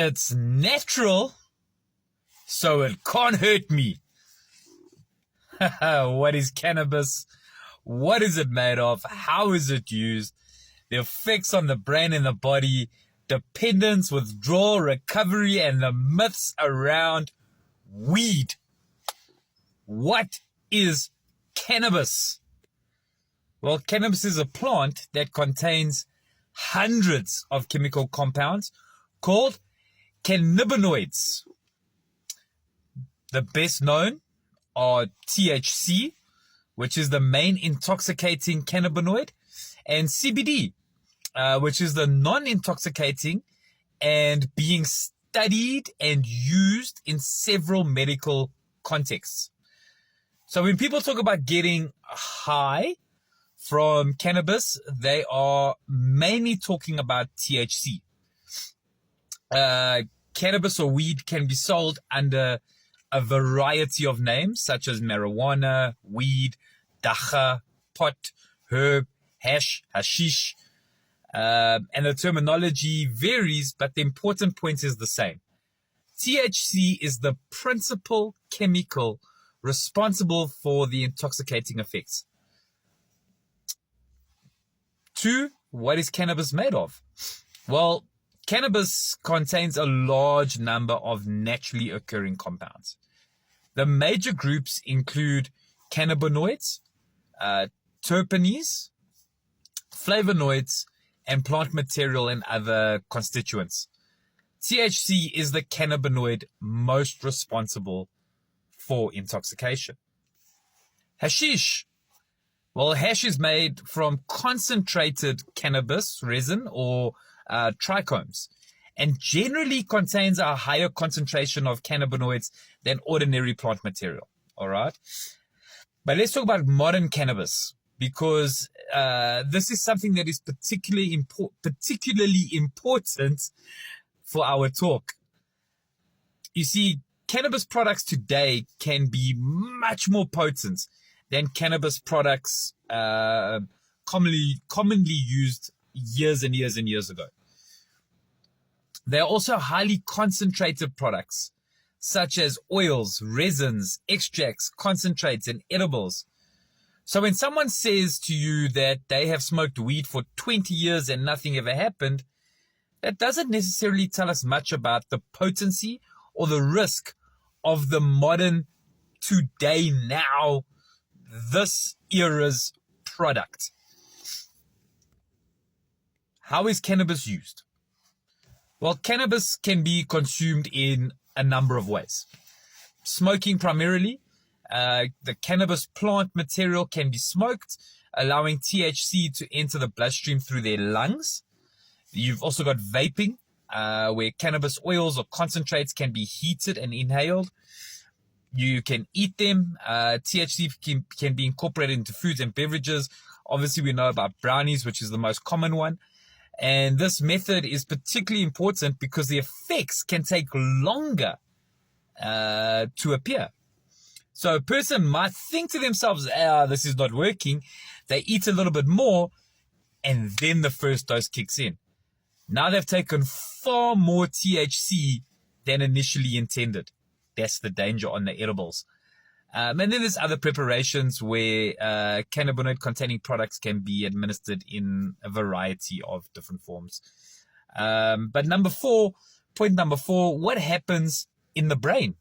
It's natural, so it can't hurt me. What is cannabis? What is it made of? How is it used? The effects on the brain and the body, dependence, withdrawal, recovery, and the myths around weed. What is cannabis? Well, cannabis is a plant that contains hundreds of chemical compounds called cannabinoids. The best known are THC, which is the main intoxicating cannabinoid, and CBD, which is the non-intoxicating and being studied and used in several medical contexts. So when people talk about getting high from cannabis, they are mainly talking about THC. Cannabis or weed can be sold under a variety of names, such as marijuana, weed, dacha, pot, herb, hash, hashish, and the terminology varies, but the important point is the same. THC is the principal chemical responsible for the intoxicating effects. 2, what is cannabis made of? Well, cannabis contains a large number of naturally occurring compounds. The major groups include cannabinoids, terpenes, flavonoids, and plant material and other constituents. THC is the cannabinoid most responsible for intoxication. Hashish. Well, hash is made from concentrated cannabis resin or trichomes, and generally contains a higher concentration of cannabinoids than ordinary plant material. All right. But let's talk about modern cannabis, because this is something that is particularly important for our talk. You see, cannabis products today can be much more potent than cannabis products commonly used years and years and years ago. They are also highly concentrated products, such as oils, resins, extracts, concentrates, and edibles. So when someone says to you that they have smoked weed for 20 years and nothing ever happened, that doesn't necessarily tell us much about the potency or the risk of the modern, today, now, this era's product. How is cannabis used? Well, cannabis can be consumed in a number of ways. Smoking primarily. The cannabis plant material can be smoked, allowing THC to enter the bloodstream through their lungs. You've also got vaping, where cannabis oils or concentrates can be heated and inhaled. You can eat them. THC can be incorporated into foods and beverages. Obviously, we know about brownies, which is the most common one. And this method is particularly important because the effects can take longer to appear. So a person might think to themselves, this is not working. They eat a little bit more, and then the first dose kicks in. Now they've taken far more THC than initially intended. That's the danger on the edibles. And then there's other preparations where cannabinoid-containing products can be administered in a variety of different forms. But point number four, what happens in the brain?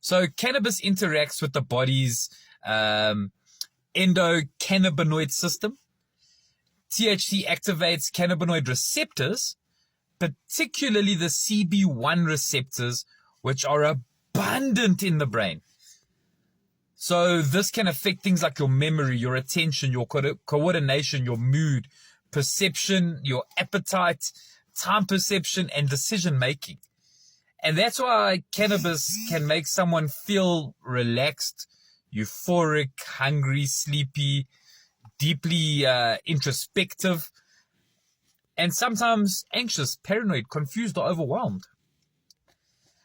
So cannabis interacts with the body's endocannabinoid system. THC activates cannabinoid receptors, particularly the CB1 receptors, which are abundant in the brain. So this can affect things like your memory, your attention, your coordination, your mood, perception, your appetite, time perception, and decision making. And that's why cannabis can make someone feel relaxed, euphoric, hungry, sleepy, deeply introspective, and sometimes anxious, paranoid, confused, or overwhelmed.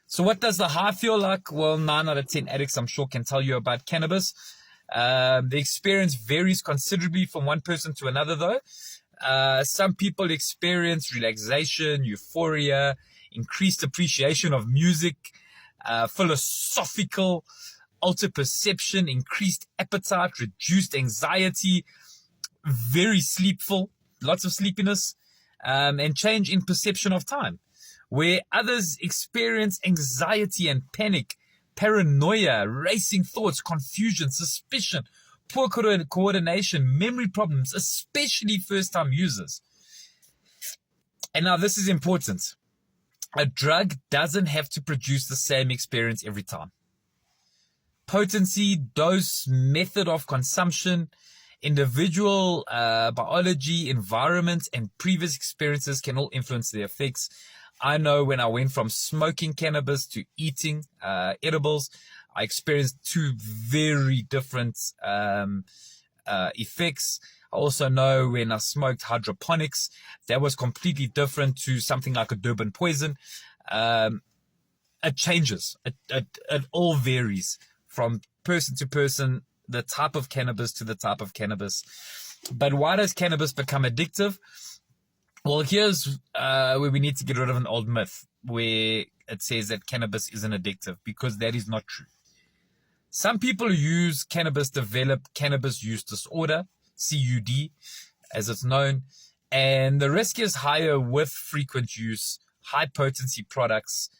So what does the high feel like? Well, 9 out of 10 addicts, I'm sure, can tell you about cannabis. The experience varies considerably from one person to another, though. Some people experience relaxation, euphoria, increased appreciation of music, philosophical, altered perception, increased appetite, reduced anxiety, very sleepful, lots of sleepiness, and change in perception of time. Where others experience anxiety and panic, paranoia, racing thoughts, confusion, suspicion, poor coordination, memory problems, especially first-time users. And now this is important. A drug doesn't have to produce the same experience every time. Potency, dose, method of consumption, individual biology, environment, and previous experiences can all influence the effects. I know when I went from smoking cannabis to eating edibles, I experienced two very different effects. I also know when I smoked hydroponics, that was completely different to something like a Durban poison. It changes. It all varies from person to person, the type of cannabis to the type of cannabis. But why does cannabis become addictive? Well, here's where we need to get rid of an old myth where it says that cannabis isn't addictive, because that is not true. Some people who use cannabis develop cannabis use disorder, CUD, as it's known, and the risk is higher with frequent use, high potency products,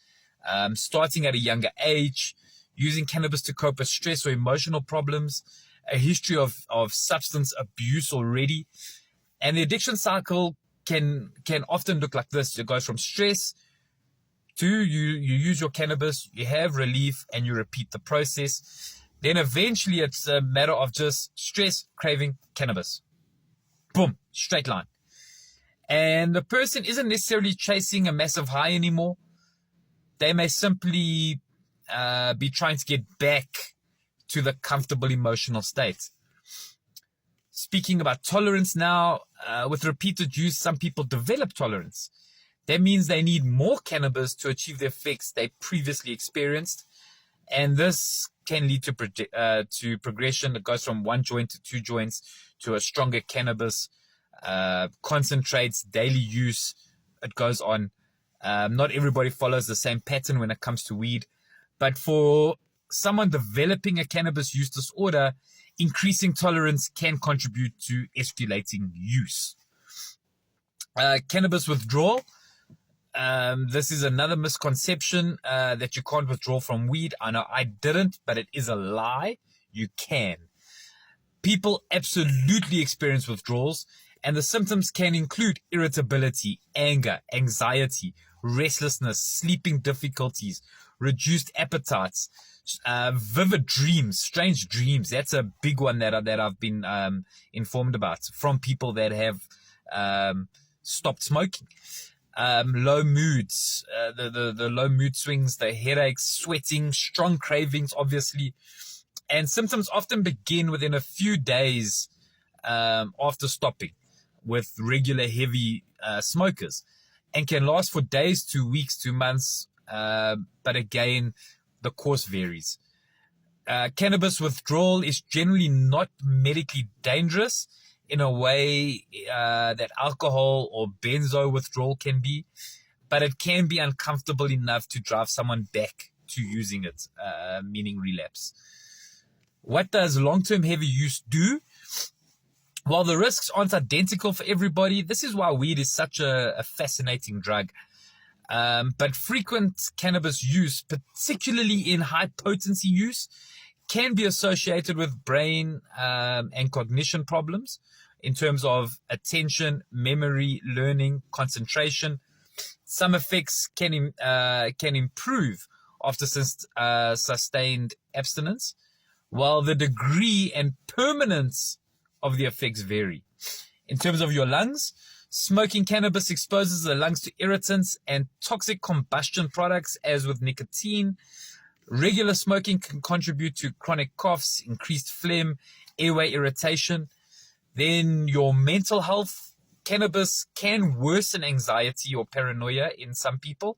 starting at a younger age, using cannabis to cope with stress or emotional problems, a history of substance abuse already, and the addiction cycle can often look like this. It goes from stress to you use your cannabis, you have relief, and you repeat the process. Then eventually it's a matter of just stress, craving, cannabis. Boom, straight line. And the person isn't necessarily chasing a massive high anymore. They may simply be trying to get back to the comfortable emotional state. Speaking about tolerance now, with repeated use, some people develop tolerance. That means they need more cannabis to achieve the effects they previously experienced. And this can lead to progression that goes from 1 joint to 2 joints to a stronger cannabis, concentrates, daily use. It goes on. Not everybody follows the same pattern when it comes to weed. But for someone developing a cannabis use disorder, increasing tolerance can contribute to escalating use. Cannabis withdrawal. This is another misconception that you can't withdraw from weed. I know I didn't, but it is a lie. You can. People absolutely experience withdrawals, and the symptoms can include irritability, anger, anxiety, restlessness, sleeping difficulties, reduced appetites, vivid dreams, strange dreams. That's a big one that I've been informed about from people that have stopped smoking. Low moods, the low mood swings, the headaches, sweating, strong cravings, obviously. And symptoms often begin within a few days after stopping with regular heavy smokers, and can last for days to weeks to months. But again, the course varies. Cannabis withdrawal is generally not medically dangerous in a way that alcohol or benzo withdrawal can be, but it can be uncomfortable enough to drive someone back to using it, meaning relapse. What does long-term heavy use do? While the risks aren't identical for everybody, this is why weed is such a fascinating drug. But frequent cannabis use, particularly in high potency use, can be associated with brain and cognition problems in terms of attention, memory, learning, concentration. Some effects can improve after sustained abstinence, while the degree and permanence of the effects vary. In terms of your lungs, smoking cannabis exposes the lungs to irritants and toxic combustion products, as with nicotine. Regular smoking can contribute to chronic coughs, increased phlegm, airway irritation. Then your mental health, cannabis can worsen anxiety or paranoia in some people.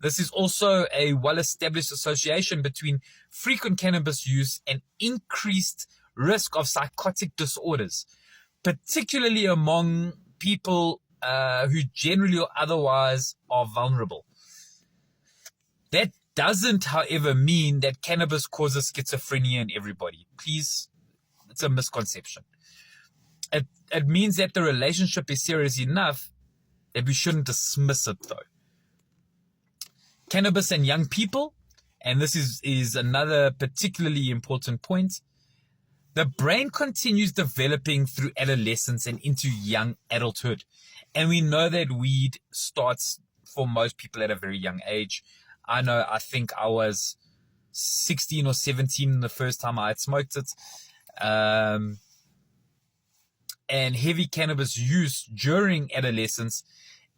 This is also a well-established association between frequent cannabis use and increased risk of psychotic disorders, particularly among people who generally or otherwise are vulnerable. That doesn't, however, mean that cannabis causes schizophrenia in everybody. Please, it's a misconception. It means that the relationship is serious enough that we shouldn't dismiss it, though. Cannabis and young people, and this is another particularly important point, the brain continues developing through adolescence and into young adulthood. And we know that weed starts for most people at a very young age. I think I was 16 or 17 the first time I had smoked it. And heavy cannabis use during adolescence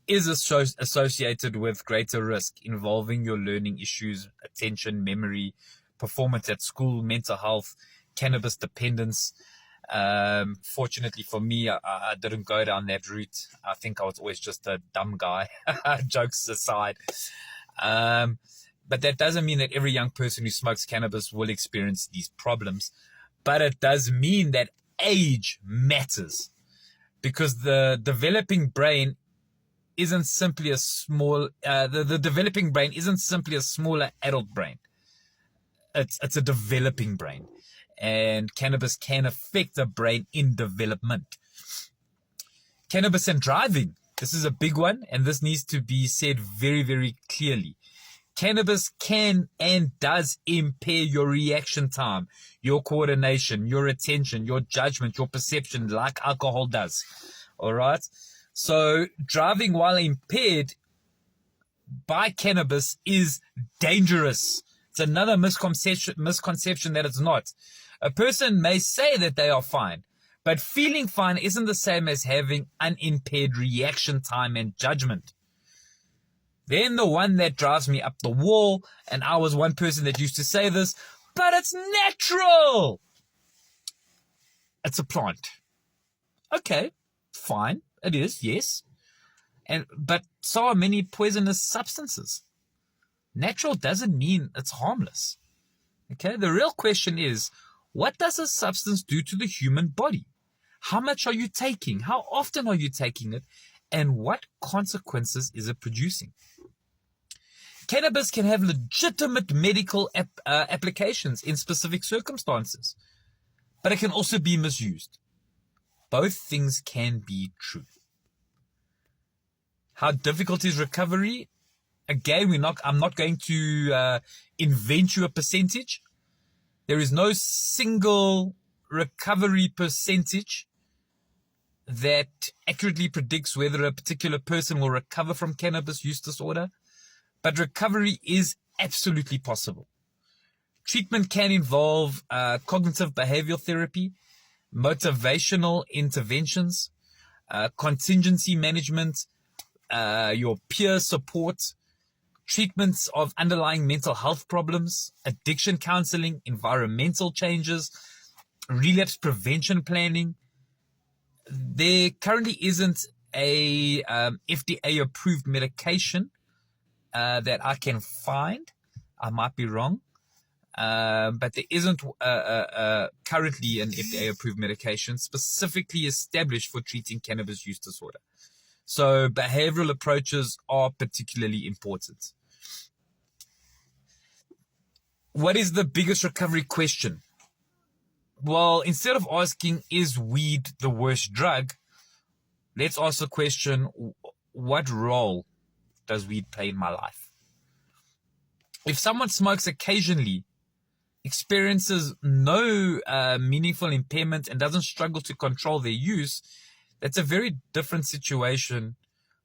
is associated with greater risk involving your learning issues, attention, memory, performance at school, mental health, cannabis dependence. Fortunately for me, I didn't go down that route. I think I was always just a dumb guy, jokes aside. But that doesn't mean that every young person who smokes cannabis will experience these problems. But it does mean that age matters, because the developing brain isn't simply a small, the developing brain isn't simply a smaller adult brain. It's a developing brain, and cannabis can affect the brain in development. Cannabis and driving. This is a big one, and this needs to be said very, very clearly. Cannabis can and does impair your reaction time, your coordination, your attention, your judgment, your perception, like alcohol does. All right? So driving while impaired by cannabis is dangerous. It's another misconception that it's not. A person may say that they are fine, but feeling fine isn't the same as having unimpaired reaction time and judgment. Then the one that drives me up the wall, and I was one person that used to say this, but it's natural. It's a plant. Okay, fine. It is, yes. But so are many poisonous substances. Natural doesn't mean it's harmless. Okay, the real question is, what does a substance do to the human body? How much are you taking? How often are you taking it? And what consequences is it producing? Cannabis can have legitimate medical applications in specific circumstances, but it can also be misused. Both things can be true. How difficult is recovery? Again, I'm not going to invent you a percentage. There is no single recovery percentage that accurately predicts whether a particular person will recover from cannabis use disorder, but recovery is absolutely possible. Treatment can involve cognitive behavioral therapy, motivational interventions, contingency management, your peer support, treatments of underlying mental health problems, addiction counseling, environmental changes, relapse prevention planning. There currently isn't a FDA-approved medication that I can find. I might be wrong. But there isn't currently an FDA-approved medication specifically established for treating cannabis use disorder. So behavioral approaches are particularly important. What is the biggest recovery question? Well, instead of asking, is weed the worst drug? Let's ask the question, what role does weed play in my life? If someone smokes occasionally, experiences no meaningful impairment, and doesn't struggle to control their use, that's a very different situation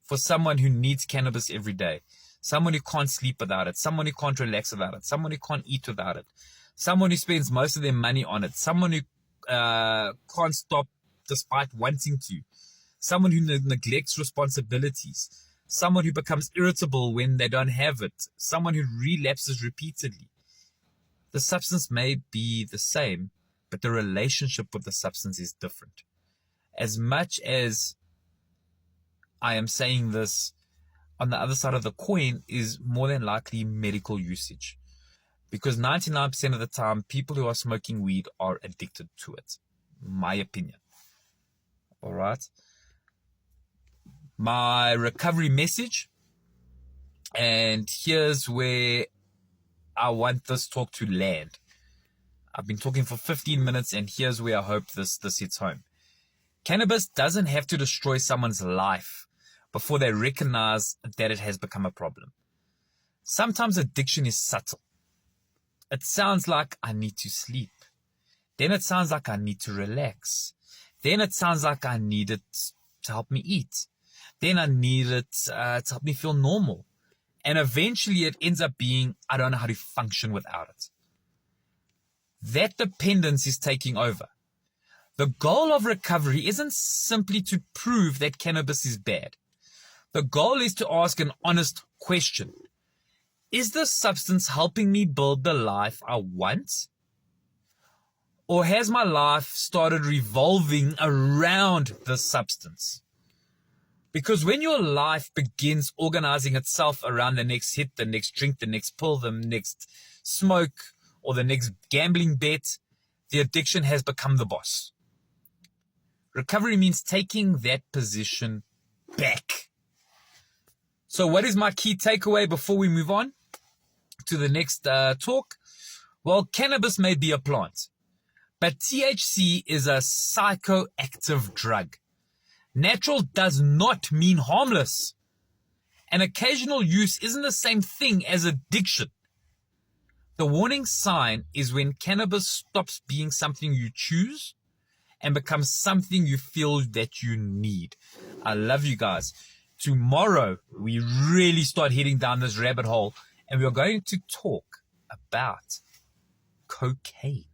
for someone who needs cannabis every day. Someone who can't sleep without it, someone who can't relax without it, someone who can't eat without it, someone who spends most of their money on it, someone who can't stop despite wanting to, someone who neglects responsibilities, someone who becomes irritable when they don't have it, someone who relapses repeatedly. The substance may be the same, but the relationship with the substance is different. As much as I am saying this, on the other side of the coin is more than likely medical usage. Because 99% of the time, people who are smoking weed are addicted to it. My opinion. All right. My recovery message, and here's where I want this talk to land. I've been talking for 15 minutes, and here's where I hope this hits home. Cannabis doesn't have to destroy someone's life before they recognize that it has become a problem. Sometimes addiction is subtle. It sounds like I need to sleep. Then it sounds like I need to relax. Then it sounds like I need it to help me eat. Then I need it to help me feel normal. And eventually it ends up being, I don't know how to function without it. That dependence is taking over. The goal of recovery isn't simply to prove that cannabis is bad. The goal is to ask an honest question. Is this substance helping me build the life I want? Or has my life started revolving around this substance? Because when your life begins organizing itself around the next hit, the next drink, the next pill, the next smoke, or the next gambling bet, the addiction has become the boss. Recovery means taking that position back. So what is my key takeaway before we move on to the next talk? Well, cannabis may be a plant, but THC is a psychoactive drug. Natural does not mean harmless. And occasional use isn't the same thing as addiction. The warning sign is when cannabis stops being something you choose and becomes something you feel that you need. I love you guys. Tomorrow, we really start heading down this rabbit hole, and we're going to talk about cocaine.